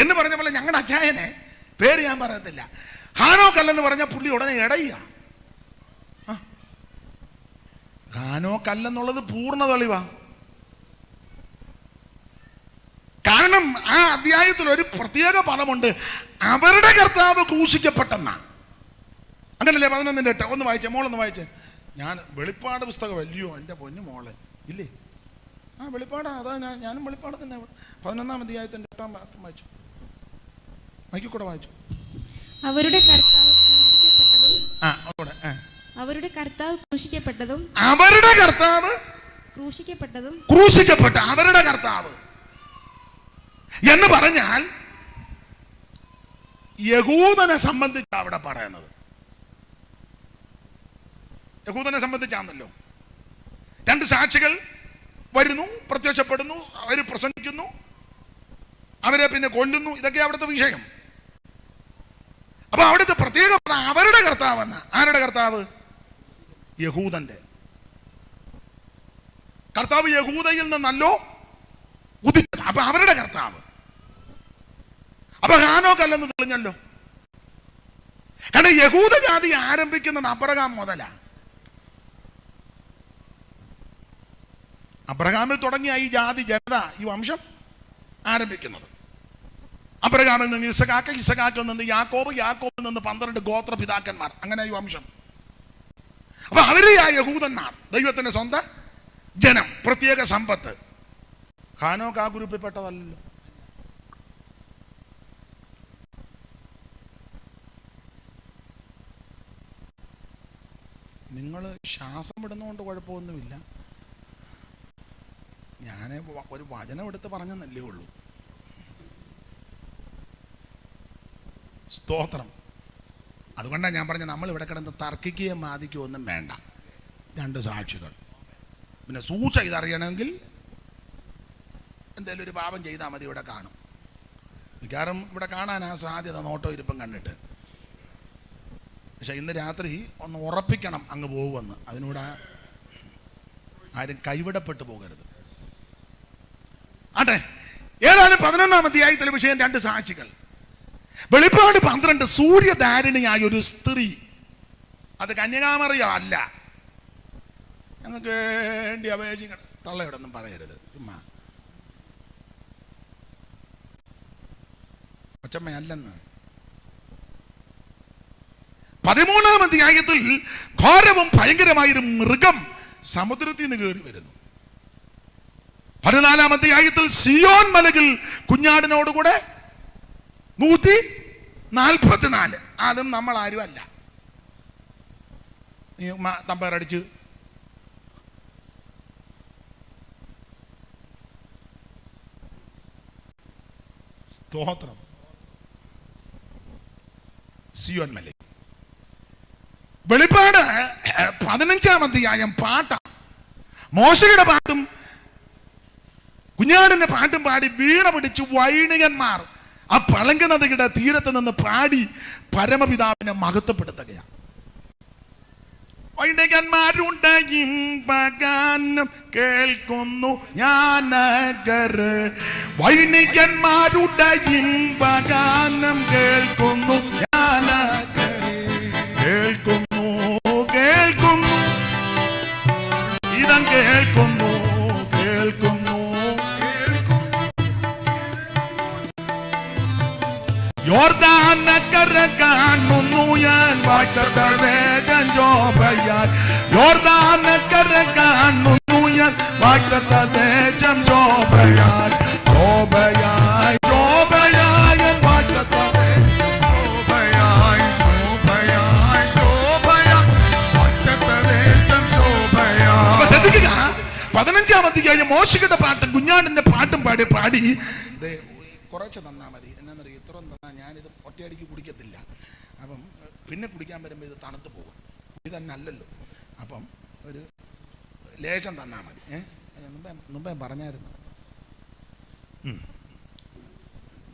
എന്ന് പറഞ്ഞ പോലെ ഞങ്ങളുടെ അച്ചായനെ പേര് ഞാൻ പറയത്തില്ല, ഹാനോക്കല്ലെന്ന് പറഞ്ഞ പുള്ളി ഉടനെ ഇടയ്യ. ഹാനോക്കല്ലെന്നുള്ളത് പൂർണ്ണ തെളിവാ. കാരണം ആ അധ്യായത്തിൽ ഒരു പ്രത്യേക പദമുണ്ട്, അവരുടെ കർത്താവ് ക്രൂശിക്കപ്പെട്ടെന്നാ. അങ്ങനല്ലേ 11:8 ഒന്ന് വായിച്ചേ, മോളൊന്ന് വായിച്ചേ. ഞാൻ വെളിപ്പാട് പുസ്തകം അല്ലയോ എൻ്റെ പൊന്നു മോളെ, ഇല്ലേ? വെളിപ്പാടാ, അതാ ഞാനും വെളിപ്പാട് തന്നെ. 11-ാം അധ്യായത്തിന്റെ 8-ാം വാക്യം വായിച്ചു, മൈക്കിൽ കൂടെ വായിച്ചു. അവരുടെ കർത്താവ് ക്രൂശിക്കപ്പെട്ട അവരുടെ കർത്താവ് എന്ന് പറഞ്ഞാൽ യഹൂദനെ സംബന്ധിച്ച് അവിടെ പറയുന്നത്. യഹൂദനെ സംബന്ധിച്ചാണല്ലോ. 2 സാക്ഷികൾ വരുന്നു, പ്രത്യക്ഷപ്പെടുന്നു, അവർ പ്രസംഗിക്കുന്നു, അവരെ പിന്നെ കൊല്ലുന്നു. ഇതൊക്കെ അവിടുത്തെ വിഷയം. അപ്പൊ അവിടുത്തെ പ്രത്യേക അവരുടെ കർത്താവ് എന്ന. ആരുടെ കർത്താവ്? യഹൂദന്റെ കർത്താവ്. യഹൂദയിൽ നിന്നല്ലോ ഉദിച്ചത്. അപ്പൊ അവരുടെ കർത്താവ്. അപ്പൊ ഹാനോക്കല്ലെന്ന് തെളിഞ്ഞല്ലോ. കാരണം യഹൂദ ജാതി ആരംഭിക്കുന്നത് അബ്രഹാം മുതലാ. അബ്രഹാമിൽ തുടങ്ങിയ ഈ ജാതി ജനത, ഈ വംശം ആരംഭിക്കുന്നത്. അബ്രഹാമിൽ നിന്ന് ഇസഹാക്ക്, ഇസഹാക്കിൽ നിന്ന് യാക്കോബ്, യാക്കോബിൽ നിന്ന് 12 ഗോത്ര പിതാക്കന്മാർ, അങ്ങനെ ഈ വംശം. അപ്പൊ അവര് ആ യഹൂദന്മാർ, ദൈവത്തിന്റെ സ്വന്തം ജനം, പ്രത്യേക സമ്പത്ത്. ഹാനോക്ക് ആ ഗ്രൂപ്പിൽ പെട്ടതല്ലോ. നിങ്ങൾ ശ്വാസം വിടുന്നതുകൊണ്ട് കുഴപ്പമൊന്നുമില്ല. ഞാൻ ഒരു വചനം എടുത്ത് പറഞ്ഞെന്നല്ലേ ഉള്ളൂ. സ്തോത്രം. അതുകൊണ്ടാണ് ഞാൻ പറഞ്ഞത്, നമ്മൾ ഇവിടെ കിടന്ന് തർക്കിക്കുകയും ബാധിക്കുകയോ ഒന്നും വേണ്ട. 2 സാക്ഷികൾ. പിന്നെ സൂക്ഷ ഇതറിയണമെങ്കിൽ എന്തെങ്കിലും ഒരു പാപം ചെയ്താൽ മതി, ഇവിടെ കാണും. മിക്കവാറും ഇവിടെ കാണാൻ ആ സാധ്യത, നോട്ടോ ഇരിപ്പം കണ്ടിട്ട്. പക്ഷെ ഇന്ന് രാത്രി ഒന്ന് ഉറപ്പിക്കണം അങ്ങ് പോകുമെന്ന്. അതിനൂടെ ആരും കൈവിടപ്പെട്ടു പോകരുത്. ആട്ടെ, ഏതായാലും 11-ാം അധ്യായത്തിലെ വിഷയം 2 സാക്ഷികൾ. വെളിപ്പാട് 12 സൂര്യധാരിണിയായ ഒരു സ്ത്രീ. അത് കന്യകാമറിയോ അല്ല. ഞങ്ങൾക്ക് വേണ്ടി അപേക്ഷിക്കണം. തള്ളയോടൊന്നും പറയരുത്, ചുമ്മാ. ഒച്ചമ്മയല്ലെന്ന്. 13-ാം അധ്യായത്തിൽ ഘോരവും ഭയങ്കരമായൊരു മൃഗം സമുദ്രത്തിൽ നിന്ന് കയറി വരുന്നു. 14-ാം അധ്യായത്തിൽ സിയോൻ മലയിൽ കുഞ്ഞാടിനോടുകൂടെ 144. അതും നമ്മൾ ആരും അല്ല. തമ്പേറടിച്ച് സ്തോത്രം. സിയോൻ മല. വെളിപ്പാട് 15-ാം അധ്യായം പാട്ടാ. മോശയുടെ പാട്ടും കുഞ്ഞാടിന്റെ പാട്ടും പാടി വീണ പിടിച്ച് വൈണികന്മാർ ആ പളങ്ക നദിയുടെ തീരത്ത് നിന്ന് പാടി പരമപിതാവിനെ മഹത്വപ്പെടുത്തുകയാണ്. വൈണികന്മാരുടെ ഇമ്പഗാനം കേൾക്കുന്നു ഞാനകര്. വൈണികന്മാരുടെ ഇമ്പഗാനം കേൾക്കുന്നു ഞാനകര്. കേൾക്കുന്നു കേൾക്കുന്നു ഇതം കേൾക്കുന്നു കേൾക്കുന്നു. യോർദാനക്കര കാണുന്നു ഞാൻ വാഗ്ദത്തദേശം ശോഭയാൽ. യോർദാനക്കര കാണുന്നു ഞാൻ വാഗ്ദത്തദേശം ശോഭയാൽ. ശോഭയായി ശോഭയായ വാഗ്ദത്തദേശം ശോഭയായി ശോഭയായി ശോഭയായി വാഗ്ദത്തദേശം ശോഭയായി. അപ്പൊ ശ്രദ്ധിക്കുക, 15-ാം അധ്യായം മോശയുടെ പാട്ടും കുഞ്ഞാടിന്റെ പാട്ടും പാടി കുറച്ച് തന്നാ മതി. എന്നാന്നറിയോ, ഇത്രയും തന്നാൽ ഞാനിത് ഒറ്റയടിക്ക് കുടിക്കത്തില്ല. അപ്പം പിന്നെ കുടിക്കാൻ വരുമ്പോൾ ഇത് തണുത്ത് പോകും. ഇത് തന്നെ അല്ലല്ലോ. അപ്പം ഒരു ലേശം തന്നാൽ മതി. മുമ്പേ പറഞ്ഞായിരുന്നു.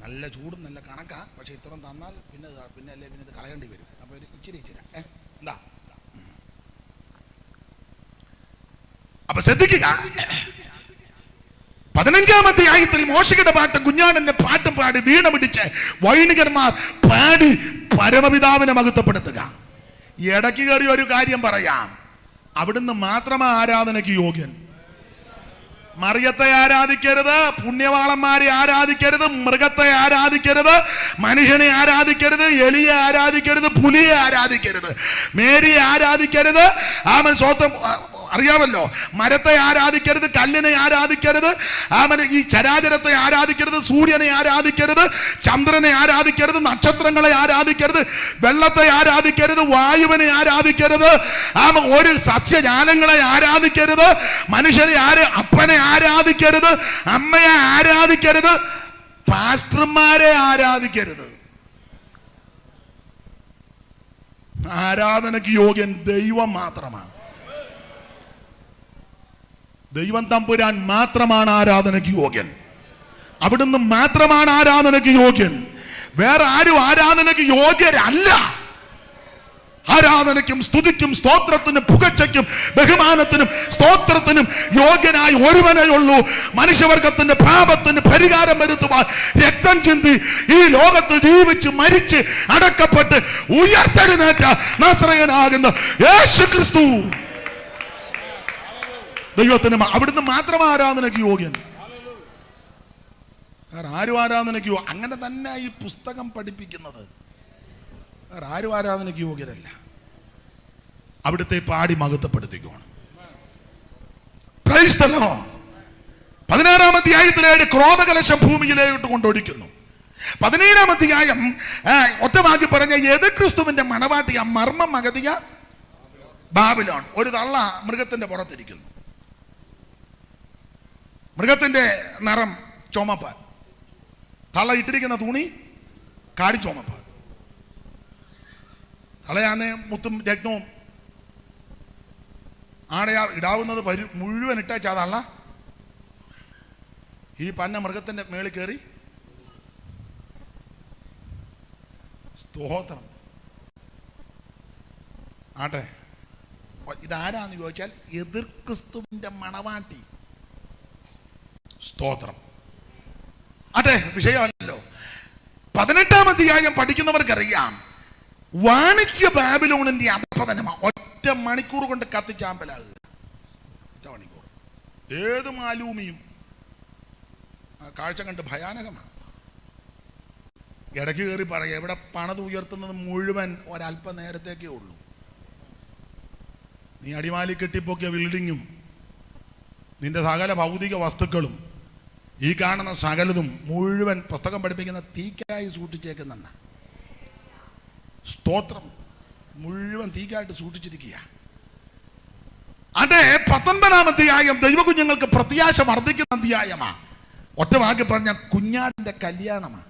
നല്ല ചൂടും നല്ല കണക്കാ. പക്ഷെ ഇത്രയും തന്നാൽ പിന്നെ അല്ലേ പിന്നെ ഇത് കളയേണ്ടി വരും. അപ്പോൾ ഒരു ഇച്ചിരി എന്താ. അപ്പൊ ശ്രദ്ധിക്കുക, 15-ാം അധ്യായത്തിൽ മോശയുടെ പാട്ട് കുഞ്ഞാടന്റെ പാട്ടും പാടി വീണ പിടിച്ച് വൈണികന്മാർ പാടി പരമപിതാവിനെ മഹത്വപ്പെടുത്തുക. ഇടയ്ക്ക് കയറി ഒരു കാര്യം പറയാം, അവിടുന്ന് മാത്രമാ ആരാധനയ്ക്ക് യോഗ്യൻ. മറിയത്തെ ആരാധിക്കരുത്, പുണ്യവാളന്മാരെ ആരാധിക്കരുത്, മൃഗത്തെ ആരാധിക്കരുത്, മനുഷ്യനെ ആരാധിക്കരുത്, എലിയെ ആരാധിക്കരുത്, പുലിയെ ആരാധിക്കരുത്, മേരിയെ ആരാധിക്കരുത്. ആമൻ സ്വന്തം അറിയാമല്ലോ, മരത്തെ ആരാധിക്കരുത്, കല്ലിനെ ആരാധിക്കരുത്, ഈ ചരാചരത്തെ ആരാധിക്കരുത്, സൂര്യനെ ആരാധിക്കരുത്, ചന്ദ്രനെ ആരാധിക്കരുത്, നക്ഷത്രങ്ങളെ ആരാധിക്കരുത്, വെള്ളത്തെ ആരാധിക്കരുത്, വായുവിനെ ആരാധിക്കരുത്, ഒരു സസ്യജാലങ്ങളെ ആരാധിക്കരുത്, മനുഷ്യരെ അപ്പനെ ആരാധിക്കരുത്, അമ്മയെ ആരാധിക്കരുത്, പാസ്റ്റർമാരെ ആരാധിക്കരുത്. ആരാധനയ്ക്ക് യോഗ്യൻ ദൈവം മാത്രമാണ്. ദൈവം തമ്പുരാൻ മാത്രമാണ് ആരാധനയ്ക്ക് യോഗ്യൻ. അവിടുന്ന് മാത്രമാണ് ആരാധനയ്ക്ക് യോഗ്യൻ. വേറെ ആരും ആരാധനയ്ക്ക് യോഗ്യരല്ല. ആരാധനയ്ക്കും സ്തുതിക്കും സ്തോത്രത്തിനും പുകഴ്ചയ്ക്കും ബഹുമാനത്തിനും സ്തോത്രത്തിനും യോഗ്യനായി ഒരുവനേ ഉള്ളൂ. മനുഷ്യവർഗത്തിന്റെ പാപത്തിന് പരിഹാരം വരുത്തുവാൻ രക്തം ചിന്തി ഈ ലോകത്തിൽ ജീവിച്ച് മരിച്ച് അടക്കപ്പെട്ട് ഉയർത്തെഴുന്നേറ്റ നസറയനാകുന്ന യേശുക്രിസ്തു ദൈവത്തിന് അവിടുന്ന് മാത്രം ആരാധനയ്ക്ക് യോഗ്യൻ. വേറെ ആരും ആരാധനയ്ക്ക് അങ്ങനെ തന്നെ ഈ പുസ്തകം പഠിപ്പിക്കുന്നത്. വേറെ ആരും ആരാധനയ്ക്ക് യോഗ്യരല്ല. അവിടുത്തെ പാടി മഹത്വപ്പെടുത്തിക്കോണം. 16-ാം അധ്യായത്തിലെ ക്രോധകലശം ഭൂമിയിലേക്ക് കൊണ്ടൊഴിക്കുന്നു. 17-ാം അധ്യായം ഒറ്റവാക്കി പറഞ്ഞ യേശുക്രിസ്തുവിന്റെ മണവാട്ടിയ മർമ്മം മഗതിയ ബാബിലോൺ. ഒരു തള്ള മൃഗത്തിന്റെ പുറത്തിരിക്കുന്നു. മൃഗത്തിന്റെ നിറം ചുമപ്പ്, തള്ള ഇട്ടിരിക്കുന്ന തുണി കാടി ചുമപ്പ്. തളയാന്ന് മുത്തും രക്തവും ആടയാ ഇടാവുന്നത് മുഴുവൻ ഇട്ടേച്ചാ തള്ള ഈ പന്ന മൃഗത്തിന്റെ മേളിൽ കയറി സ്തോത്രം. ആട്ടെ, ഇതാരാന്ന് ചോദിച്ചാൽ എതിർ ക്രിസ്തുവിന്റെ മണവാട്ടി. സ്തോത്രം. അതെ, വിഷയമല്ലോ. 18-ാം അധ്യായം പഠിക്കുന്നവർക്കറിയാം, വാണിജ്യ ബാബിലോണിന്റെ അധപതനമാണ്. ഒറ്റ മണിക്കൂർ കൊണ്ട് കത്തിച്ചാമ്പലാകുക. ഒറ്റ മണിക്കൂർ. ഏത് മാലൂമിയും കാഴ്ച കണ്ട് ഭയാനകമാണ്. ഇടയ്ക്ക് കയറി പറയാം, ഇവിടെ പണത് ഉയർത്തുന്നത് മുഴുവൻ ഒരല്പ നേരത്തേക്കേ ഉള്ളൂ. നീ അടിമാലി കെട്ടിപ്പൊക്കിയ ബിൽഡിങ്ങും നിന്റെ സകല ഭൗതിക വസ്തുക്കളും ഈ കാണുന്ന സകലതും മുഴുവൻ പുസ്തകം പഠിപ്പിക്കുന്ന തീക്കായി സൂക്ഷിച്ചേക്കുന്നുണ്ട്. സ്തോത്രം. മുഴുവൻ തീക്കായിട്ട് സൂക്ഷിച്ചിരിക്കുക. അതെ, 19-ാം അധ്യായം ദൈവകുഞ്ഞുങ്ങൾക്ക് പ്രത്യാശ വർദ്ധിക്കുന്ന അധ്യായമാ. ഒറ്റ വാക്കി പറഞ്ഞ കുഞ്ഞാടിന്റെ കല്യാണമാണ്.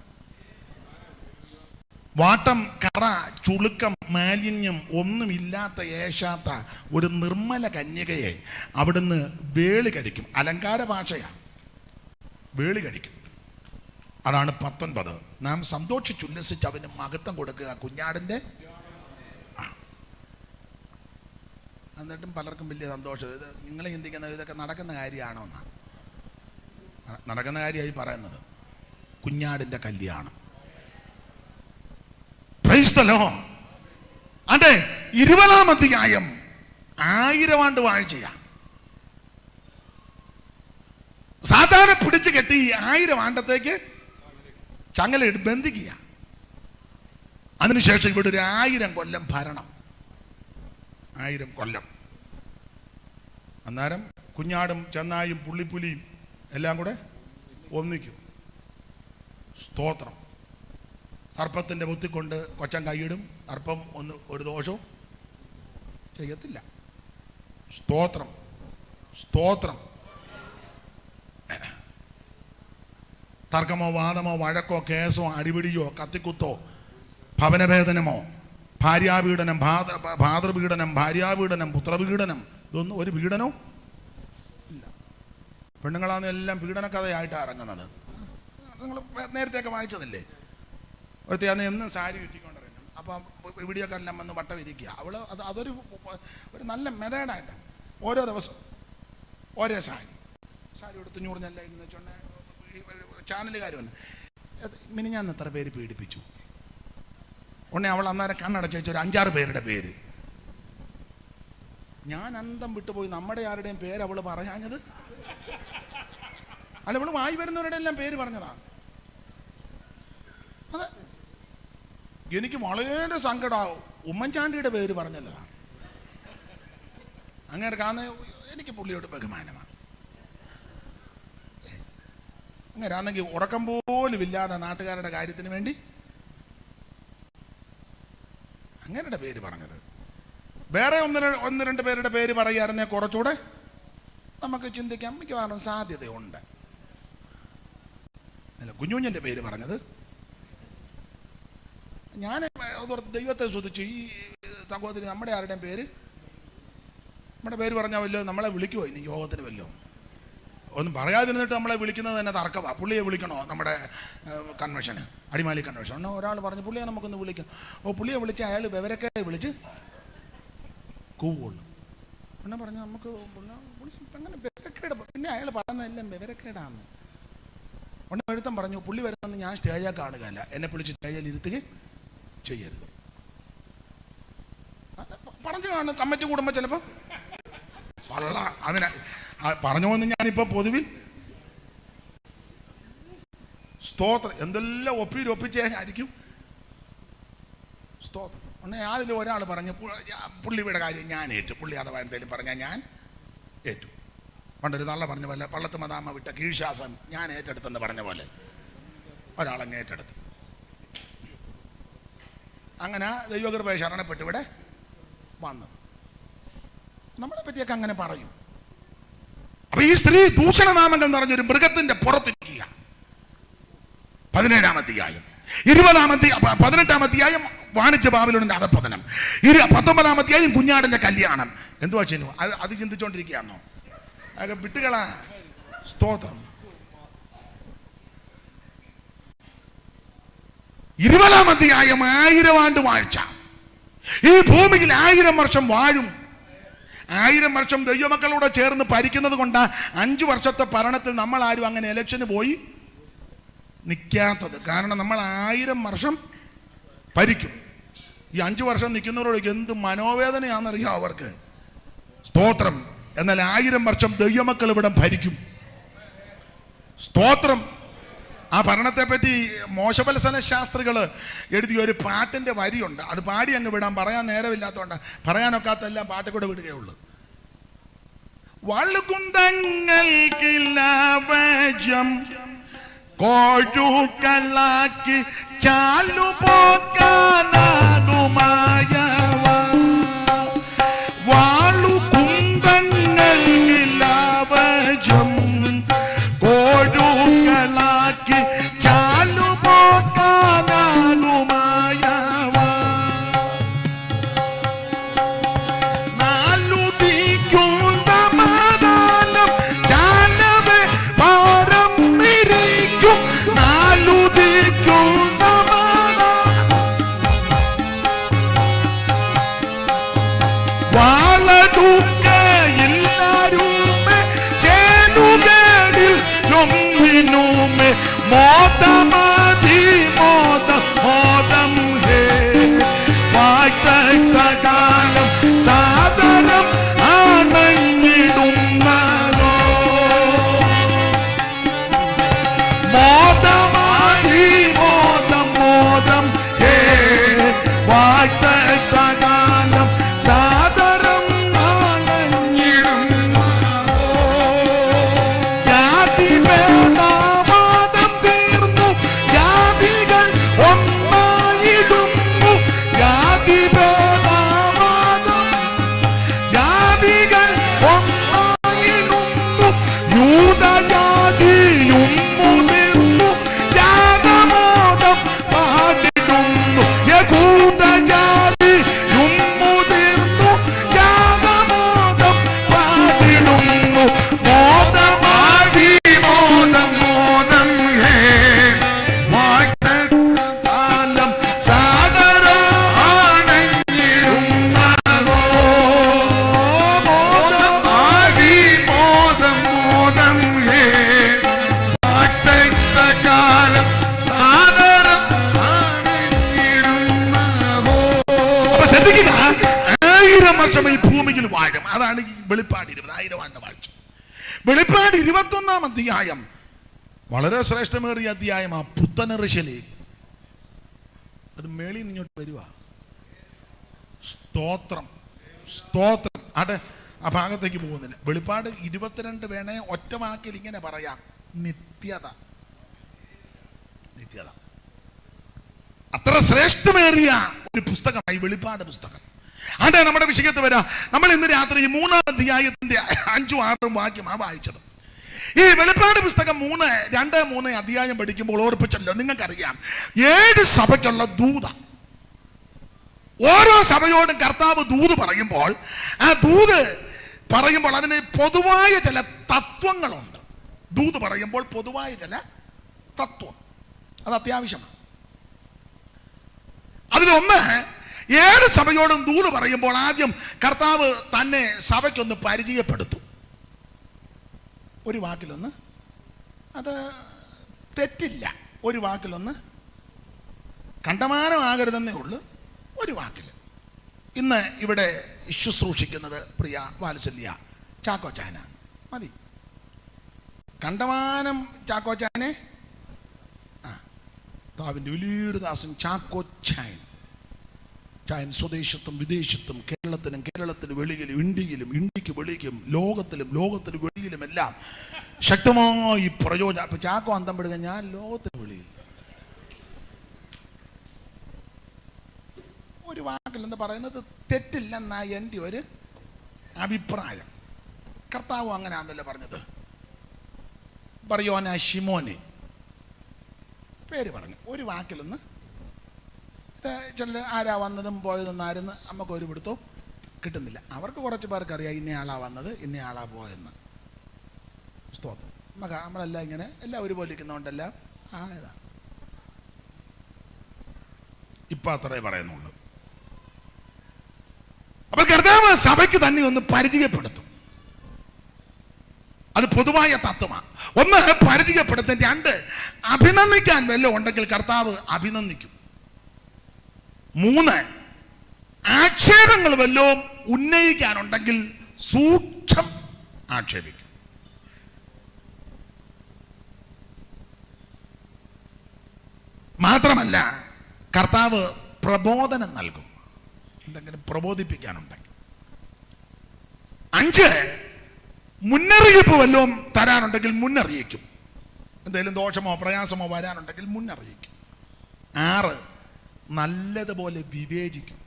വാട്ടം, കറ, ചുളുക്കം, മാലിന്യം ഒന്നുമില്ലാത്ത ഏശാത്ത ഒരു നിർമ്മല കന്യകയെ അവിടുന്ന് വേളി കഴിക്കും. അലങ്കാര ഭാഷയാണ്, വേളി കഴിക്കും. അതാണ് 19. നാം സന്തോഷിച്ചുല്ലസിച്ച് അവന് മഹത്വം കൊടുക്കുക. കുഞ്ഞാടിന്റെ എന്നിട്ടും പലർക്കും വലിയ സന്തോഷം. ഇത് നിങ്ങൾ ചിന്തിക്കുന്നത് ഇതൊക്കെ നടക്കുന്ന കാര്യമാണോ എന്നാണ്. നടക്കുന്ന കാര്യമായി പറയുന്നത് കുഞ്ഞാടിന്റെ കല്യാണം. അതെ, 20-ാം അധ്യായം 1000 ആണ്ട് വാഴ്ചയാണ്. സാധാരണ പിടിച്ചു കെട്ടി 1000 ആണ്ടത്തേക്ക് ചങ്ങലയിട്ട് ബന്ധിക്കുക. അതിനുശേഷം ഇവിടെ ഒരു 1000 കൊല്ലം ഭരണം. 1000 കൊല്ലം. അന്നേരം കുഞ്ഞാടും ചെന്നായും പുള്ളിപ്പുലിയും എല്ലാം കൂടെ ഒന്നിക്കും. സ്തോത്രം. സർപ്പത്തിന്റെ ബുദ്ധിക്കൊണ്ട് കൊച്ചൻ കൈയിടും. സർപ്പം ഒരു ദോഷവും ചെയ്യത്തില്ല. സ്തോത്രം. സ്തോത്രം. തർക്കമോ വാദമോ വഴക്കോ കേസോ അടിപിടിയോ കത്തിക്കുത്തോ ഭവനഭേദനമോ ഭാര്യാപീഡനം, ഭാതൃപീഡനം, ഭാര്യാപീഡനം, പുത്രപീഡനം, ഇതൊന്നും ഒരു പീഡനവും ഇല്ല. പെണ്ണുങ്ങളാന്ന് എല്ലാം പീഡനക്കഥയായിട്ടാണ് ഇറങ്ങുന്നത്. നിങ്ങൾ നേരത്തെയൊക്കെ വായിച്ചതല്ലേ. ഒരുത്തിയാന്ന് എന്നും സാരി ചുറ്റിക്കൊണ്ടിരുന്നു. അപ്പം വീഡിയോക്കാരെല്ലാം വന്ന് വട്ടം ഇരിക്കുക. അതൊരു നല്ല മെതേഡായിട്ടാണ്. ഓരോ ദിവസം ഓരോ സാരി സാരി എടുത്ത് ഞൂറിഞ്ഞല്ല എന്ന് വെച്ചോണ്ട് ചാനലുകാർ വന്ന് മിനിഞ്ഞാന്ന് എത്ര പേര് പീഡിപ്പിച്ചു. ഉടനെ അവൾ അന്നേരം കണ്ണടച്ച് വെച്ച ഒരു 5-6 പേരുടെ പേര്. ഞാൻ അന്തം വിട്ടുപോയി. നമ്മുടെ ആരുടെയും പേര് അവള് പറയാഞ്ഞത് അല്ല, അവള് വായി വരുന്നവരുടെ എല്ലാം പേര് പറഞ്ഞതാ. അതെ, എനിക്ക് വളരെ സങ്കടമാവും. ഉമ്മൻചാണ്ടിയുടെ പേര് പറഞ്ഞതാ. അങ്ങനെ കാണുന്ന എനിക്ക് പുള്ളിയോട് ബഹുമാനമാണ്. അങ്ങനെ ആണെങ്കിൽ ഉറക്കം പോലും ഇല്ലാതെ നാട്ടുകാരുടെ കാര്യത്തിന് വേണ്ടി അങ്ങനെയുടെ പേര് പറഞ്ഞത്. വേറെ ഒന്ന് രണ്ട് പേരുടെ പേര് പറയായിരുന്നേ കുറച്ചുകൂടെ നമുക്ക് ചിന്തിക്കാൻ മിക്കവാറും സാധ്യതയുണ്ട്. അല്ല, കുഞ്ഞുഞ്ഞിന്റെ പേര് പറഞ്ഞത് ഞാൻ ദൈവത്തെ ശ്രദ്ധിച്ചു. ഈ സഹോദരി നമ്മുടെ ആരുടെയും പേര് നമ്മുടെ പേര് പറഞ്ഞാൽ വല്ലോ നമ്മളെ വിളിക്കുമോ ഇനി യോഗത്തിന് വല്ലോ? ഒന്നും പറയാതിരുന്നിട്ട് നമ്മളെ വിളിക്കുന്നത് തന്നെ തർക്കമാ. പുള്ളിയെ വിളിക്കണോ നമ്മുടെ കൺവെൻഷന്, അടിമാലി കൺവെൻഷൻ? ഒരാൾ പറഞ്ഞു പുള്ളിയെ നമുക്കൊന്ന് വിളിക്കാം. പുള്ളിയെ വിളിച്ച് അയാൾ വിവരക്കെ വിളിച്ച് കൂവുള്ളൂ. പിന്നെ പറഞ്ഞു നമുക്ക് അങ്ങനെ വിവരക്കേട്. പിന്നെ അയാൾ പറയുന്നതെല്ലാം വിവരക്കേടാന്ന്. ഉടനെ എഴുത്തം പറഞ്ഞു പുള്ളി വരുന്നെന്ന് ഞാൻ സ്റ്റേജിൽ കാണുകയല്ല, എന്നെ വിളിച്ച് സ്റ്റേജിൽ ഇരുത്തുകയും ചെയ്യരുത്. പറഞ്ഞു കാണും കമ്മിറ്റി കൂടുമ്പോൾ ചിലപ്പോൾ വള്ള അതിനെ പറഞ്ഞോന്ന് ഞാനിപ്പോൾ പൊതുവിൽ സ്തോത്രം എന്തെല്ലാം ഒപ്പിച്ചേനായിരിക്കും സ്തോത്രം. ഉടനെ അതിൽ ഒരാൾ പറഞ്ഞു പുള്ളിയുടെ കാര്യം ഞാൻ ഏറ്റു. പുള്ളി അഥവാ എന്തെങ്കിലും പറഞ്ഞാൽ ഞാൻ ഏറ്റു. പണ്ടൊരു തള്ള പറഞ്ഞ പോലെ പള്ളത്ത് മദാമ വിട്ട കീഴ്ശ്വാസം ഞാൻ ഏറ്റെടുത്തെന്ന് പറഞ്ഞ പോലെ ഒരാളങ്ങ് ഏറ്റെടുത്തു. അങ്ങനെ ദൈവകൃപയെ ശരണപ്പെട്ട് ഇവിടെ വന്നത്. നമ്മളെ പറ്റിയൊക്കെ അങ്ങനെ പറയും. അപ്പൊ ഈ സ്ത്രീ ദൂഷണനാമങ്ങൾ നിറഞ്ഞൊരു മൃഗത്തിന്റെ പുറത്തിരിക്കുക. 17-ാം അധ്യായം, 18-ാം അധ്യായം വാണിജ്യ ബാബിലോണിന്റെ അധഃപതനം, 19-ാം അധ്യായം കുഞ്ഞാടിന്റെ കല്യാണം. എന്തുവാ ചെയ്യുന്നു? അത് ചിന്തിച്ചോണ്ടിരിക്കുകയാണോ? അതൊക്കെ വിട്ടുകളാ. സ്തോത്രം. 20-ാം അധ്യായം 1000 ആണ്ട് വാഴ്ച. ഈ ഭൂമിയിൽ 1000 വർഷം വാഴും. 1000 വർഷം ദൈവമക്കളോട് ചേർന്ന് ഭരിക്കുന്നത് കൊണ്ട് 5 വർഷത്തെ ഭരണത്തിൽ നമ്മൾ ആരും അങ്ങനെ ഇലക്ഷന് പോയി നിൽക്കാത്തത്. കാരണം നമ്മൾ 1000 വർഷം ഭരിക്കും. ഈ 5 വർഷം നിൽക്കുന്നവരോട് എന്ത് മനോവേദനയാണെന്നറിയാം അവർക്ക്. സ്തോത്രം. എന്നാൽ 1000 വർഷം ദൈവമക്കൾ ഇവിടെ ഭരിക്കും. സ്തോത്രം. ആ ഭരണത്തെ പറ്റി മോശവത്സല ശാസ്ത്രികൾ എഴുതിയ ഒരു പാട്ടിന്റെ വരിയുണ്ട്. അത് പാടി അങ്ങ് വിടാൻ പറയാൻ നേരമില്ലാത്തതുകൊണ്ട് പറയാനൊക്കാത്തെല്ലാം പാട്ടിൽ കൂടെ വിടുകയുള്ളൂ. വള്ളുകുന്തങ്ങൾക്കില്ലവജം കോഴുകളാക്കി ചാലുപോക്കാനാകുമായവ വാളുകുന്തങ്ങൾക്കില്ലവജം കോഴുകളാക്കി ചാലുപോക്കാനാകുമായവ നാലുദിക്കും സമാധാനം ചാലവേ ഭാരം നിരയ്ക്കും. നാലുദിക്കും സമാധാനം വാളടുക്കയില്ലാരുമേ ചേലുകേടിൽ ഒന്നിനുമേ മോദമതി മോദം ഹേ വാഴ്ത്തകാലം സാദരം ആണഞ്ഞിടുന്നതോ മോദമതി മോദം ഹേ വാഴ്ത്തകാലം സാദരം ആണഞ്ഞിടുന്നതോ ജാതി ഭേദവാദം തീർന്നു ജാതികൾ ഒന്നായിടുന്നു. ജാതി ഭേദവാദം ജാതികൾ ഒന്നായിടുന്നു. യൂദജാതിയും മുതിർന്നു വാഴും. അതാണ് ഈ വെളിപ്പാട് 20 1000 ആണ്ട് വാഴ്ച. വെളിപ്പാട് 21-ാം അധ്യായം വളരെ ശ്രേഷ്ഠമേറിയ അധ്യായം. ആ പുത്തനെറുശലേം അത് മേളിൽ നിന്നോട്ട് വരുക. സ്തോത്രം സ്തോത്രം. അതെ, ആ ഭാഗത്തേക്ക് പോകുന്നില്ല. വെളിപ്പാട് 22 വേണേ ഒറ്റ വാക്കിൽ ഇങ്ങനെ പറയാം: നിത്യത. നിത്യത അത്ര ശ്രേഷ്ഠമേറിയ ഒരു പുസ്തകമായി വെളിപ്പാട് പുസ്തകം. അതെ, നമ്മുടെ വിഷയത്തിൽ വരാം. നമ്മൾ ഇന്ന് രാത്രി 3-ാം അധ്യായത്തിന്റെ 5ഉം 6ഉം വാക്യമാണ് വായിച്ചത്. ഈ വെളിപ്പാട് പുസ്തകം 2, 3 അധ്യായം പഠിക്കുമ്പോൾ ഓർപ്പിച്ചല്ലോ, നിങ്ങൾക്കറിയാം 7 സഭയ്ക്കുള്ള ദൂത. ഓരോ സഭയോടും കർത്താവ് ദൂത് പറയുമ്പോൾ ആ ദൂത് പറയുമ്പോൾ അതിന് പൊതുവായ ചില തത്വങ്ങളുണ്ട്. ദൂത് പറയുമ്പോൾ പൊതുവായ ചില തത്വം അത് അത്യാവശ്യമാണ്. അതിലൊന്ന്, 7 സഭയോടും ദൂത് പറയുമ്പോൾ ആദ്യം കർത്താവ് തന്നെ സഭയ്ക്കൊന്ന് പരിചയപ്പെടുത്തും. ഒരു വാക്കിലൊന്ന്, അത് തെറ്റില്ല, ഒരു വാക്കിലൊന്ന്, കണ്ടമാനമാകരുതെന്നേ ഉള്ളൂ, ഒരു വാക്കിൽ. ഇന്ന് ഇവിടെ ശുശ്രൂഷിക്കുന്നത് പ്രിയ വാത്സല്യ ചാക്കോച്ചാന മതി. കണ്ടമാനം ചാക്കോച്ചാനെ, താവിൻ്റെ വലിയൊരു ദാസൻ ചാക്കോച്ചായൻ. ചായൻ സ്വദേശത്തും വിദേശത്തും കേരളത്തിന് വെളിയിലും ഇന്ത്യക്ക് വെളിയിലും ലോകത്തിന് വെളിയിലും എല്ലാം ശക്തമായി പ്രയോജനം. അപ്പൊ ചാക്കോ അന്തം പെടുക, ഞാൻ ലോകത്തിന് വെളിയിൽ. ഒരു വാക്കിൽ എന്ന് പറയുന്നത് തെറ്റില്ലെന്നാ എൻ്റെ ഒരു അഭിപ്രായം. കർത്താവ് അങ്ങനെ ആണല്ലോ പറഞ്ഞത്. ബർയോന ശിമോനെ പേര് പറഞ്ഞു. ഒരു വാക്കിലൊന്ന്, ചില ആരാ വന്നതും പോയതെന്ന് ആരെന്ന് നമുക്ക് ഒരു പിടുത്തവും കിട്ടുന്നില്ല. അവർക്ക് കുറച്ച് പേർക്ക് അറിയാം ഇന്നയാളാ വന്നത്, ഇന്നയാളാ പോയെന്ന്. സ്തോത്രം. നമ്മളെല്ലാം ഇങ്ങനെ എല്ലാം ഒരുപോലെ ഇരിക്കുന്നതുകൊണ്ടല്ല ഏതാ ഇപ്പൊ അത്രേ പറയുന്നുള്ളൂ. അപ്പൊ കർത്താവ് സഭയ്ക്ക് തന്നെ ഒന്ന് പരിചയപ്പെടുത്തും. അത് പൊതുവായ തത്വമാണ്. 1, പരിചയപ്പെടുത്തും. 2, അഭിനന്ദിക്കാൻ വല്ലതും ഉണ്ടെങ്കിൽ കർത്താവ് അഭിനന്ദിക്കും. 3, ആക്ഷേപങ്ങൾ വല്ലതും ഉന്നയിക്കാനുണ്ടെങ്കിൽ സൂക്ഷ്മം ആക്ഷേപിക്കും. മാത്രമല്ല കർത്താവ് പ്രബോധനം നൽകും, എന്തെങ്കിലും പ്രബോധിപ്പിക്കാനുണ്ടെങ്കിൽ. 5, മുന്നറിയിപ്പ് വല്ലതും തരാനുണ്ടെങ്കിൽ മുന്നറിയിക്കും. എന്തെങ്കിലും ദോഷമോ പ്രയാസമോ വരാനുണ്ടെങ്കിൽ മുന്നറിയിക്കും. 6, നല്ലതുപോലെ വിവേചിക്കും.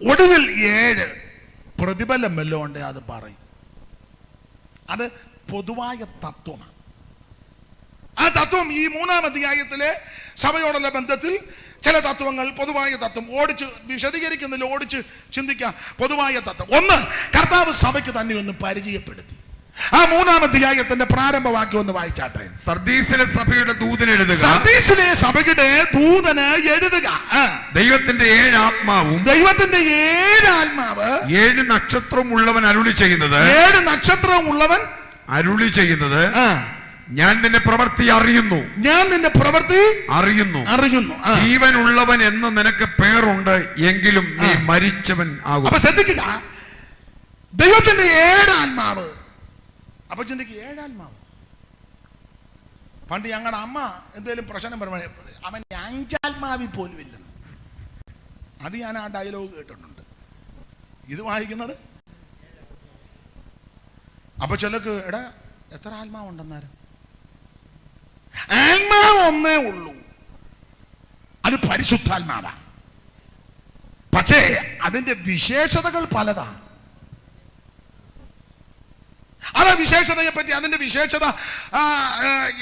ഒടുവിൽ 7, പ്രതിഫലം വല്ലതും ഉണ്ട് അത് പറയും. അത് പൊതുവായ തത്വമാണ്. ആ തത്വം ഈ 3-ാം അധ്യായത്തിലെ സഭയോടുള്ള ബന്ധത്തിൽ ചില തത്വങ്ങൾ, പൊതുവായ തത്വം ഓടിച്ച് വിശദീകരിക്കുന്നില്ല, ഓടിച്ച് ചിന്തിക്കാം. പൊതുവായ തത്വം 1, കർത്താവ് സഭയ്ക്ക് തന്നെ ഒന്ന് പരിചയപ്പെടുത്തി. ആ 3-ാം അധ്യായത്തിന്റെ പ്രാരംഭവാക്യം ഒന്ന് വായിച്ചാട്ടെ. സർദീസിലെ സഭയുടെ ദൂതന് എഴുതുക. സർദീസിലെ സഭയുടെ ദൂതന് എഴുതുക. ദൈവത്തിന്റെ 7 ആത്മാവും 7 നക്ഷത്രവും ഉള്ളവൻ അരുളി ചെയ്യുന്നത്. 7 നക്ഷത്രവും ഉള്ളവൻ അരുളി ചെയ്യുന്നത്, ഞാൻ നിന്റെ പ്രവൃത്തി അറിയുന്നു. ജീവനുള്ളവൻ എന്ന് നിനക്ക് പേരുണ്ട്, എങ്കിലും നീ മരിച്ചവൻ ആകും. അപ്പൊ ശ്രദ്ധിക്കുക, ദൈവത്തിന്റെ 7 ആത്മാവ്. അപ്പൊ ചിന്തിക്കുക, 7 ആത്മാവ്. പണ്ട് ഞങ്ങളുടെ അമ്മ എന്തേലും പ്രശ്നം പറയുമ്പോൾ അവൻ 5 ആത്മാവിൽ പോലും ഇല്ലെന്ന്. അത് ഞാൻ ആ ഡയലോഗ് കേട്ടിട്ടുണ്ട്. ഇത് വായിക്കുന്നത് അപ്പൊ ചിലക്ക്, എടാ എത്ര ആത്മാവുണ്ടെന്നാരും? ആത്മാവ് ഒന്നേ ഉള്ളൂ, അത് പരിശുദ്ധാത്മാവാ. പക്ഷേ അതിന്റെ വിശേഷതകൾ പലതാണ്. ആ വിശേഷതയെ പറ്റി, അതിന്റെ വിശേഷത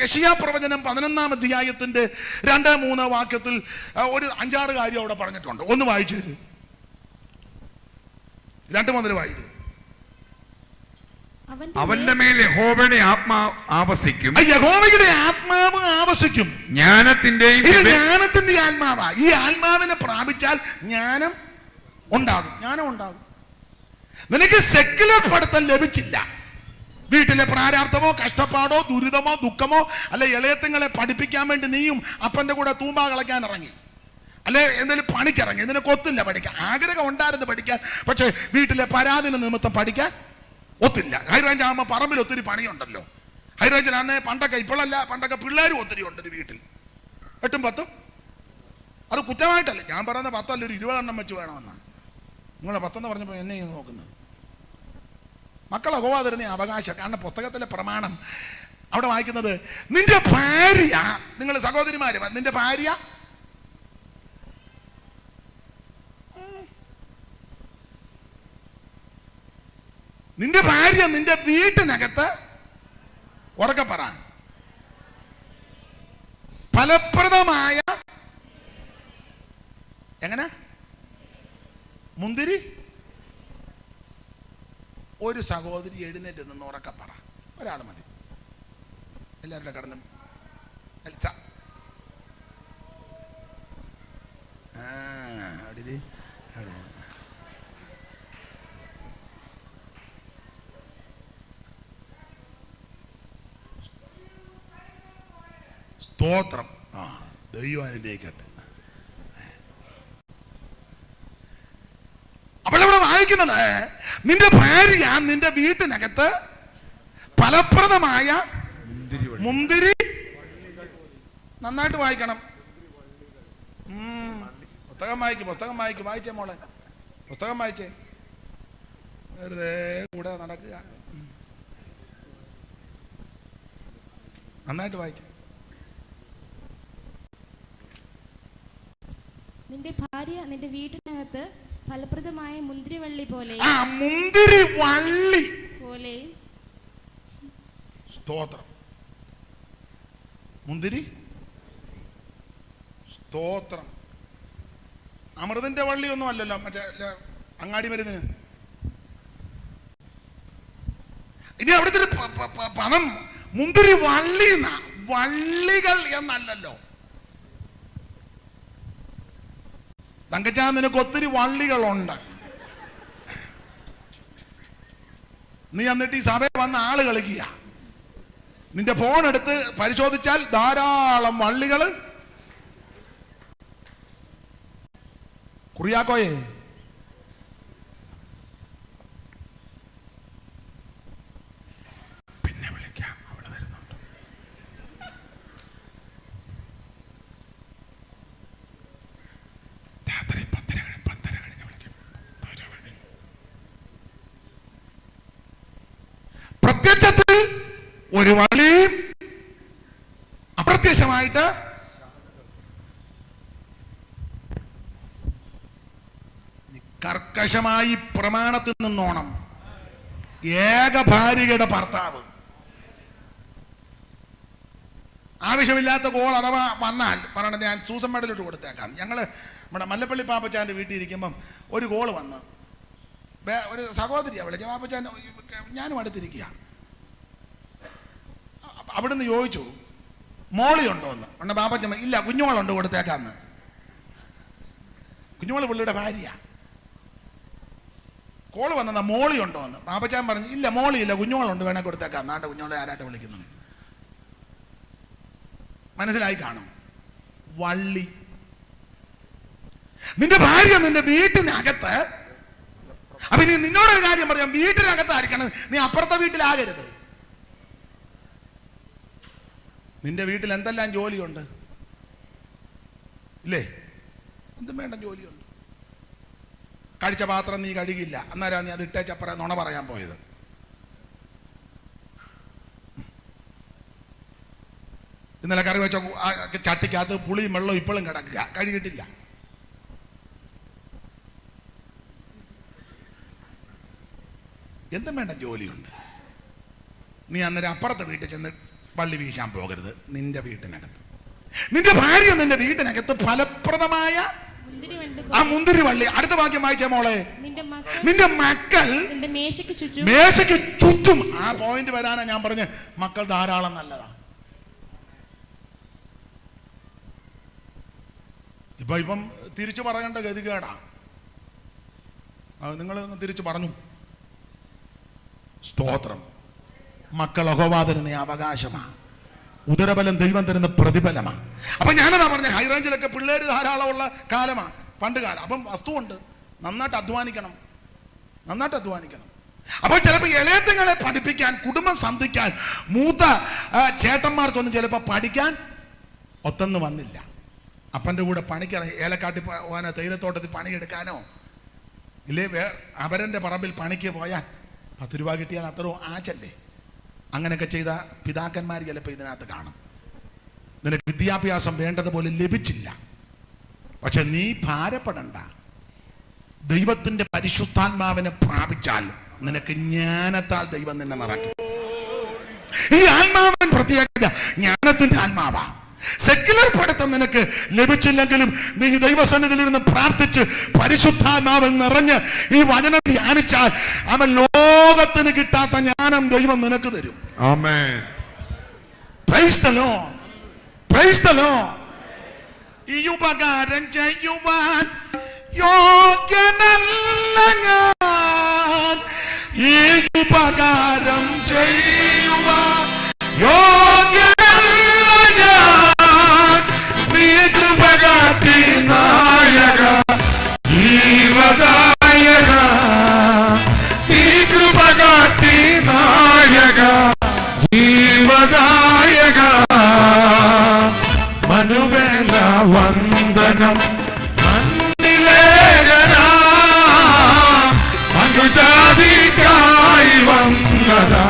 യെശയ്യാ പ്രവചനം 11-ാം അധ്യായത്തിന്റെ 2, 3 വാക്യത്തിൽ ഒരു 5-6 കാര്യം അവിടെ പറഞ്ഞിട്ടുണ്ട്. ഒന്ന് വായിച്ചു തരൂ. 2 മുതൽ വായിച്ചു. അവന്റെ മേൽ യഹോവയുടെ ആത്മാവ് ആവസിക്കും. യഹോവയുടെ ആത്മാവ് ആവസിക്കും. ജ്ഞാനത്തിന്റെ ആത്മാവാ. ഈ ആത്മാവിനെ പ്രാപിച്ചാൽ ജ്ഞാനം ഉണ്ടാകും. നിനക്ക് സെക്യുലർ പഠിത്തം ലഭിച്ചില്ല. വീട്ടിലെ പ്രാരാബ്ദമോ കഷ്ടപ്പാടോ ദുരിതമോ ദുഃഖമോ അല്ലെ ഇളയത്തുങ്ങളെ പഠിപ്പിക്കാൻ വേണ്ടി നീയും അപ്പന്റെ കൂടെ തൂമ്പ കളയ്ക്കാൻ ഇറങ്ങി. അല്ലെ എന്തെങ്കിലും പണിക്കിറങ്ങി, ഇതിനൊക്കെ ഒത്തില്ല പഠിക്കാൻ. ആഗ്രഹം ഉണ്ടായിരുന്നു പഠിക്കാൻ, പക്ഷെ വീട്ടിലെ പരാതി നിമിത്തം പഠിക്കാൻ ഒത്തില്ല. ഹൈറേഞ്ച് ആകുമ്പോൾ പറമ്പിൽ ഒത്തിരി പണിയുണ്ടല്ലോ. ഹൈറേഞ്ചിനാന്നെ പണ്ടൊക്കെ, ഇപ്പോഴല്ല, പണ്ടൊക്കെ പിള്ളേരും ഒത്തിരി ഉണ്ട് ഒരു വീട്ടിൽ, 8ഉം 10ഉം. അത് കുറ്റമായിട്ടല്ല ഞാൻ പറയുന്നത്, 10 ഒരു 20 എണ്ണം വെച്ച് വേണമെന്നാണ്. നിങ്ങളെ 10 എന്ന് പറഞ്ഞപ്പോൾ എന്നെ നോക്കുന്നത്. മക്കളെ പോവാതിരുന്ന അവകാശം. കാരണം പുസ്തകത്തിലെ പ്രമാണം അവിടെ വായിക്കുന്നത്, നിന്റെ ഭാര്യ, നിങ്ങൾ സഹോദരിമാര്, നിന്റെ ഭാര്യ നിന്റെ വീട്ടിനകത്ത്, ഉറക്കെ പറ, ഫലപ്രദമായ, എങ്ങനെ, മുന്തിരി. ഒരു സഹോദരി എഴുന്നേറ്റ് നിന്ന് ഉറക്കെ പറ, ഒരാൾ മതി, എല്ലാവരുടെ കടന്നു. സ്തോത്രം. ദൈവം അനുഗ്രഹിക്കട്ടെ. അപ്പോൾ ഇവിടെ വായിക്കുന്നത്, നിന്റെ ഭാര്യ നിന്റെ വീട്ടിനകത്ത് ഫലപ്രദമായ മുന്തിരി. നന്നായിട്ട് വായിക്കണം. പുസ്തകം വായിച്ചേ മോളെ, പുസ്തകം വായിച്ചേ. വെറുതെ കൂടെ നടക്കുക. നന്നായിട്ട് വായിച്ചേ. നിന്റെ ഭാര്യ നിന്റെ വീട്ടിനകത്ത് ഫലപ്രദമായ മുന്തിരിവള്ളി പോലെ, മുന്തിരിവള്ളി പോലെ. സ്തോത്രം. മുന്തിരി, സ്തോത്രം. അമൃതിന്റെ വള്ളി ഒന്നും അല്ലല്ലോ, മറ്റേ അങ്ങാടി മരുന്നിന്. ഇനി അവിടുത്തെ പദം മുന്തിരി വള്ളി, വള്ളികൾ എന്നല്ലല്ലോ. തങ്കച്ചാ, നിനക്ക് ഒത്തിരി വള്ളികളുണ്ട്. നീ എന്നിട്ട് ഈ സഭയിൽ വന്ന ആള് കളിക്കുക. നിന്റെ ഫോൺ എടുത്ത് പരിശോധിച്ചാൽ ധാരാളം വള്ളികൾ. കുറിയാക്കോയെ, പിന്നെ വിളിക്കാം, അവിടെ വരുന്നുണ്ട്. രാത്രി 10:30 കഴിഞ്ഞ് വിളിക്കും. പ്രത്യക്ഷത്തിൽ ഒരു വള്ളിയും അപ്രത്യക്ഷമായിട്ട് കർക്കശമായി പ്രമാണത്തിൽ നിന്നോണം. ഏക ഭാര്യയുടെ ഭർത്താവ്. ആവശ്യമില്ലാത്ത കോൾ അഥവാ വന്നാൽ പറയണത്, ഞാൻ സൂസൻ മെഡലിട്ട് കൊടുത്തേക്കാം. ഞങ്ങള് നമ്മുടെ മല്ലപ്പള്ളി പാപ്പച്ചാൻ്റെ വീട്ടിൽ ഇരിക്കുമ്പം ഒരു കോള് വന്ന്, ഒരു സഹോദരിയാണ് വിളിച്ച. പാപ്പച്ചാൻ ഞാനും അടുത്തിരിക്കുക. അവിടുന്ന് ചോദിച്ചു, മോളി ഉണ്ടോ എന്ന്. ഉണ്ട പാപ്പച്ചൻ, ഇല്ല കുഞ്ഞുങ്ങളുണ്ട്, കൊടുത്തേക്കാന്ന്. കുഞ്ഞുമോള് പുള്ളിയുടെ ഭാര്യ. കോള് വന്നെന്നാ, മോളി ഉണ്ടോ എന്ന്. പാപ്പച്ചാൻ പറഞ്ഞു, ഇല്ല മോളിയില്ല, കുഞ്ഞുങ്ങളുണ്ട്, വേണേ കൊടുത്തേക്കാം. നാട്ടെ കുഞ്ഞോളെ ആരായിട്ട് വിളിക്കുന്നു. മനസ്സിലായി കാണും. വള്ളി. നിന്റെ ഭാര്യ നിന്റെ വീട്ടിനകത്ത്. അപ്പൊ ഇനി നിന്നോടൊരു കാര്യം പറയാം, വീട്ടിനകത്തായിരിക്കണം, നീ അപ്പുറത്തെ വീട്ടിലാകരുത്. നിന്റെ വീട്ടിൽ എന്തെല്ലാം ജോലിയുണ്ട് ഇല്ലേ? എന്തും വേണ്ട ജോലിയുണ്ട്. കഴിച്ച പാത്രം നീ കഴുകില്ല, അന്നേരം നീ അത് ഇട്ടേച്ചപ്പറ നുണ പറയാൻ പോയത്. ഇന്നലെ കറി വെച്ച ചട്ടിക്കകത്ത് പുളിയും വെള്ളവും ഇപ്പോഴും കിടക്കുക, കഴുകിയിട്ടില്ല. എന്തും വേണ്ട ജോലിയുണ്ട്. നീ അന്നേരം അപ്പുറത്തെ വീട്ടിൽ ചെന്ന് വള്ളി വീശാൻ പോകരുത്. നിന്റെ വീട്ടിനകത്ത്, നിന്റെ ഭാര്യ നിന്റെ വീട്ടിനകത്ത് ഫലപ്രദമായ ആ മുന്തിരി വള്ളി. അടുത്ത വാക്യം വായിച്ചേ മോളെ. നിന്റെ മക്കൾ മേശയ്ക്ക് ചുറ്റും. ആ പോയിന്റ് വരാനാ ഞാൻ പറഞ്ഞ, മക്കൾ ധാരാളം നല്ലതാണ്. ഇപ്പം തിരിച്ചു പറയേണ്ട ഗതികേടാ. നിങ്ങൾ തിരിച്ചു പറഞ്ഞു. സ്തോത്രം. മക്കൾ യഹോവ തരുന്ന അവകാശമാണ്. ഉദരബലം ദൈവം തരുന്ന പ്രതിഫലമാണ്. അപ്പൊ ഞാനതാ പറഞ്ഞ ഹൈറേഞ്ചിലൊക്കെ പിള്ളേര് ധാരാളമുള്ള കാലമാണ്, പണ്ട് കാലം. അപ്പം വസ്തുവുണ്ട്, നന്നായിട്ട് അധ്വാനിക്കണം. അപ്പോൾ ചിലപ്പോൾ ഇളയത്തുങ്ങളെ പഠിപ്പിക്കാൻ, കുടുംബം സന്ധിക്കാൻ മൂത്ത ചേട്ടന്മാർക്കൊന്നും ചിലപ്പോൾ പഠിക്കാൻ ഒത്തൊന്നും വന്നില്ല. അപ്പൻ്റെ കൂടെ പണിക്ക് ഏലക്കാട്ടി പോകാനോ തേയിലത്തോട്ടത്തിൽ പണിയെടുക്കാനോ ഇല്ലേ അവരൻ്റെ പറമ്പിൽ പണിക്ക് പോയാൽ 10 രൂപ കിട്ടിയാൽ അത്രയോ ആച്ചല്ലേ. അങ്ങനെയൊക്കെ ചെയ്ത പിതാക്കന്മാർ ചിലപ്പോൾ ഇതിനകത്ത് കാണും. നിനക്ക് വിദ്യാഭ്യാസം വേണ്ടതുപോലെ ലഭിച്ചില്ല, പക്ഷെ നീ ഭാരപ്പെടണ്ട. ദൈവത്തിന്റെ പരിശുദ്ധാത്മാവിനെ പ്രാപിച്ചാൽ നിനക്ക് ജ്ഞാനത്താൽ ദൈവം നിന്നെ നിറയ്ക്കും. ഈ ആത്മാവിൻ പ്രത്യേകത ജ്ഞാനത്തിന്റെ ആത്മാവാ. സെക്യുലർ പഠിത്തം നിനക്ക് ലഭിച്ചില്ലെങ്കിലും നീ ദൈവസന്നിധിയിൽ ഇരുന്ന് പ്രാർത്ഥിച്ച് പരിശുദ്ധാത്മാവിൽ നിറഞ്ഞ് ഈ വചനം ധ്യാനിച്ചാൽ അവൻ ലോകത്തിന് കിട്ടാത്ത ജ്ഞാനം ദൈവം നിനക്ക് തരും. ആമേൻ. Praise the lord, praise the lord. ഈ ഉപകാരം ചെയ്യുവാൻ യോഗ്യനല്ല ഞാൻ, ഈ ഉപകാരം ചെയ്യുവാൻ യോഗ്യനല്ല ഞാൻ. നീ കൃപ കാട്ടി നായക ജീവദായക, നീ കൃപ കാട്ടി നായക ജീവദായക. മനുവേല വന്ദനം മനുജാതിക്കായി വന്നതാ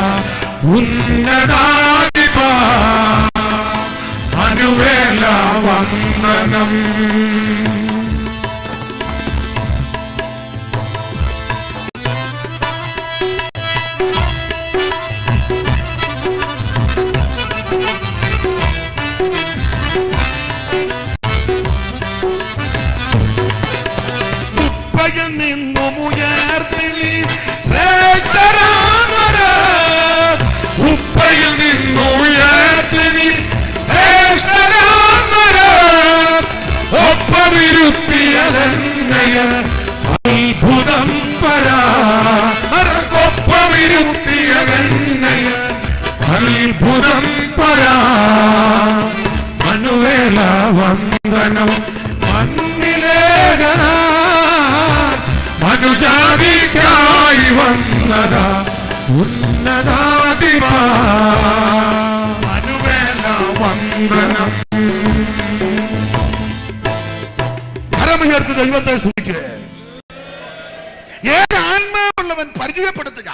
ഉന്നതാധിപ. മനുവേല വന്ദനം. അത്ഭുതം പരാ അത്ഭുതം പരാ. മനുവേല വന്ദനം മണ്ണിലേഖന മനുജാതിക്കായി വന്നതാ ഉന്നതാധിപ. മനുവേല വന്ദനം. കരമുയർത്തി ദൈവത്തെ സ്തുതിക്കുക. ഏത് ആത്മാവുള്ളവൻ പരിചയപ്പെടുത്തുക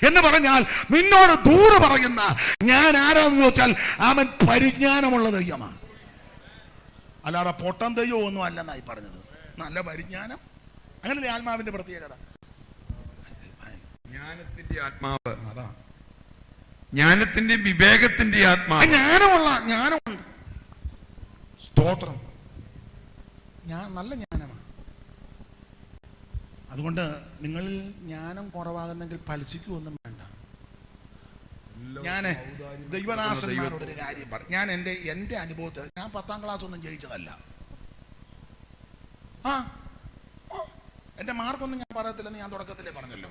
എന്ന് പറഞ്ഞാൽ നിന്നോട് ദൂരെ പറയുന്ന ഞാൻ ആരാന്ന് ചോദിച്ചാൽ അവൻ പരിജ്ഞാനമുള്ള ദൈവമാണ്, അല്ലാതെ പൊട്ടം ദൈവം ഒന്നും അല്ലെന്നായി പറഞ്ഞത്. നല്ല പരിജ്ഞാനം, അങ്ങനല്ലേ ആത്മാവിന്റെ പ്രത്യേകത. ജ്ഞാനത്തിന്റെ ആത്മാവ്, അതാ ജ്ഞാനത്തിന്റെ വിവേകത്തിന്റെ ആത്മാവ്. ജ്ഞാനമുണ്ട്. സ്തോത്രം. നല്ല ജ്ഞാനമാണ്. അതുകൊണ്ട് നിങ്ങളിൽ ജ്ഞാനം കുറവാകുന്നെങ്കിൽ ഫലിപ്പിക്കുകയൊന്നും വേണ്ട. ഞാൻ ദൈവദാസന്മാരോടൊരു കാര്യം പറഞ്ഞു. ഞാൻ എൻ്റെ അനുഭവത്തിൽ ഞാൻ 10ാം ക്ലാസ് ഒന്നും ജയിച്ചതല്ല. എൻ്റെ മാർക്കൊന്നും ഞാൻ പറയത്തില്ലെന്ന് ഞാൻ തുടക്കത്തിലേ പറഞ്ഞല്ലോ.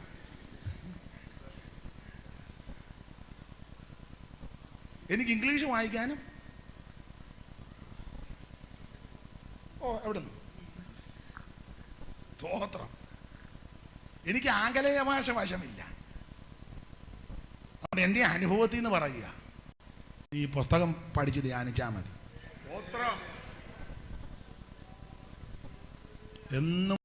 എനിക്ക് ഇംഗ്ലീഷ് വായിക്കാനും എവിടുന്ന് സ്തോത്രം. എനിക്ക് ആംഗലേയ ഭാഷ വശമില്ല. അവിടെ എൻ്റെ അനുഭവത്തിൽ നിന്ന് പറയുക, ഈ പുസ്തകം പഠിച്ച് ധ്യാനിച്ചാൽ മതി. എന്നും